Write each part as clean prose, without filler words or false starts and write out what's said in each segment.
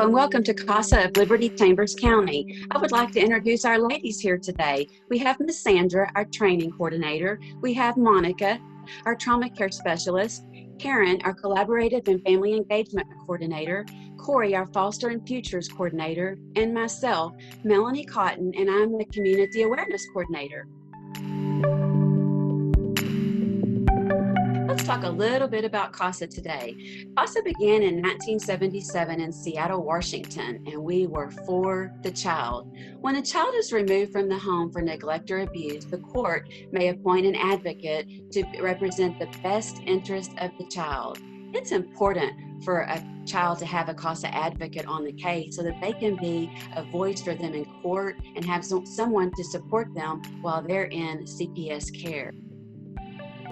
Hello and welcome to CASA of Liberty Chambers County. I would like to introduce our ladies here today. We have Miss Sandra, our training coordinator. We have Monica, our trauma care specialist. Karen, our collaborative and family engagement coordinator. Corey, our foster and futures coordinator. And myself, Melanie Cotton, and I'm the community awareness coordinator. Let's talk a little bit about CASA today. CASA began in 1977 in Seattle, Washington, and we were for the child. When a child is removed from the home for neglect or abuse, the court may appoint an advocate to represent the best interest of the child. It's important for a child to have a CASA advocate on the case so that they can be a voice for them in court and have someone to support them while they're in CPS care.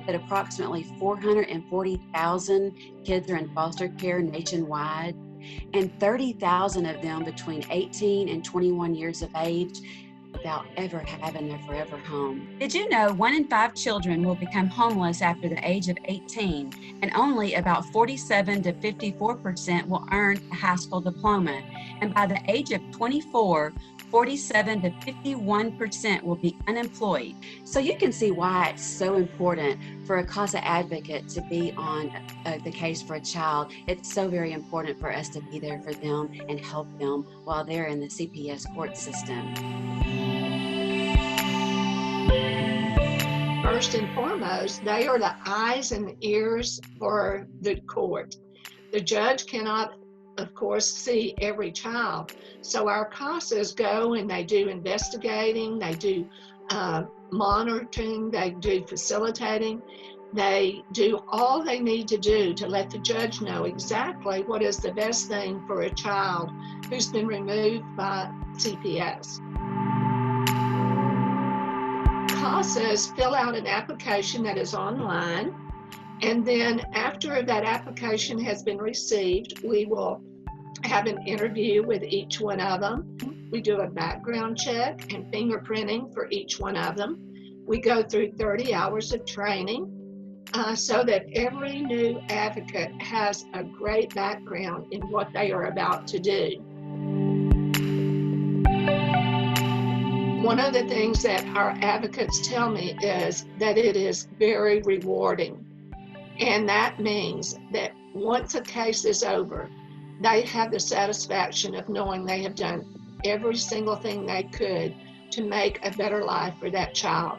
That approximately 440,000 kids are in foster care nationwide, and 30,000 of them between 18 and 21 years of age without ever having their forever home. Did you know 1 in 5 children will become homeless after the age of 18, and only about 47 to 54% will earn a high school diploma, and by the age of 24, 47 to 51% will be unemployed. So you can see why it's so important for a CASA advocate to be on the case for a child. It's so very important for us to be there for them and help them while they're in the CPS court system. First and foremost, they are the eyes and ears for the court. The judge cannot, of course, see every child. So our CASAs go and they do investigating, they do monitoring, they do facilitating. They do all they need to do to let the judge know exactly what is the best thing for a child who's been removed by CPS. CASAs fill out an application that is online, and then after that application has been received, we will have an interview with each one of them. We do a background check and fingerprinting for each one of them. We go through 30 hours of training so that every new advocate has a great background in what they are about to do. One of the things that our advocates tell me is that it is very rewarding. And that means that once a case is over, they have the satisfaction of knowing they have done every single thing they could to make a better life for that child.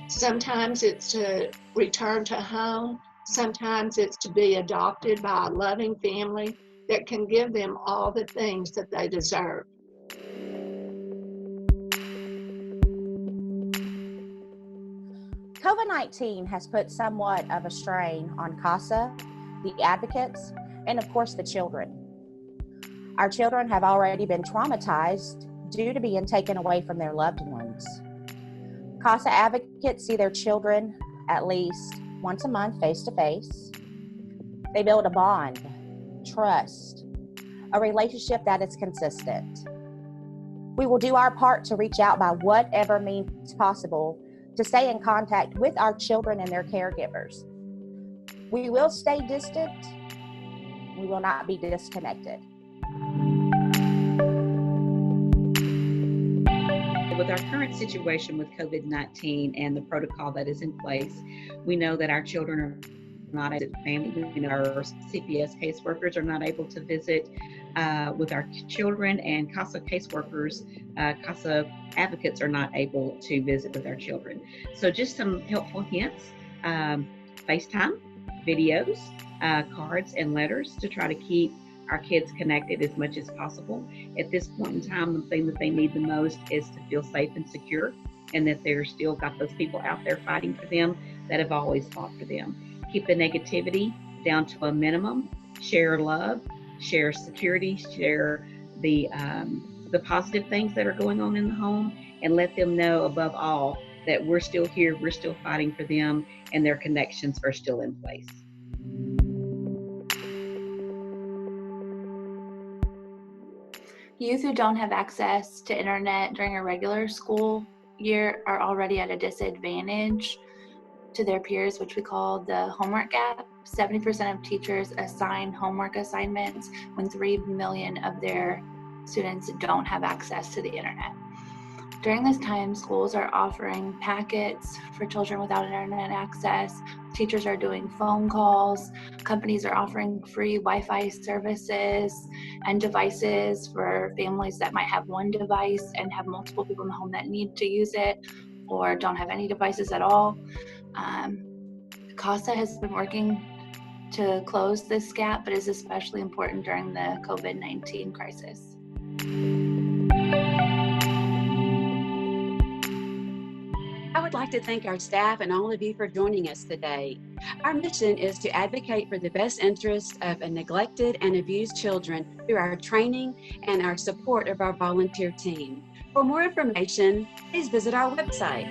Sometimes it's to return to home. Sometimes it's to be adopted by a loving family that can give them all the things that they deserve. COVID-19 has put somewhat of a strain on CASA, the advocates, and of course the children. Our children have already been traumatized due to being taken away from their loved ones. CASA advocates see their children at least once a month face-to-face. They build a bond, trust, a relationship that is consistent. We will do our part to reach out by whatever means possible to stay in contact with our children and their caregivers. We will stay distant. We will not be disconnected. With our current situation with COVID-19 and the protocol that is in place, we know that our children are not able to family. We know our CPS caseworkers are not able to visit with our children, and CASA caseworkers, CASA advocates are not able to visit with our children. So just some helpful hints, FaceTime, videos, cards, and letters to try to keep our kids connected as much as possible. At this point in time, the thing that they need the most is to feel safe and secure, and that they're still got those people out there fighting for them that have always fought for them. Keep the negativity down to a minimum, share love, share security, share the positive things that are going on in the home, and let them know above all that we're still here, we're still fighting for them, and their connections are still in place. Youth who don't have access to internet during a regular school year are already at a disadvantage. to their peers, which we call the homework gap. 70% of teachers assign homework assignments when 3 million of their students don't have access to the internet. During this time, schools are offering packets for children without internet access. Teachers are doing phone calls. Companies are offering free Wi-Fi services and devices for families that might have one device and have multiple people in the home that need to use it or don't have any devices at all. CASA has been working to close this gap, but is especially important during the COVID-19 crisis. I would like to thank our staff and all of you for joining us today. Our mission is to advocate for the best interests of neglected and abused children through our training and our support of our volunteer team. For more information, please visit our website.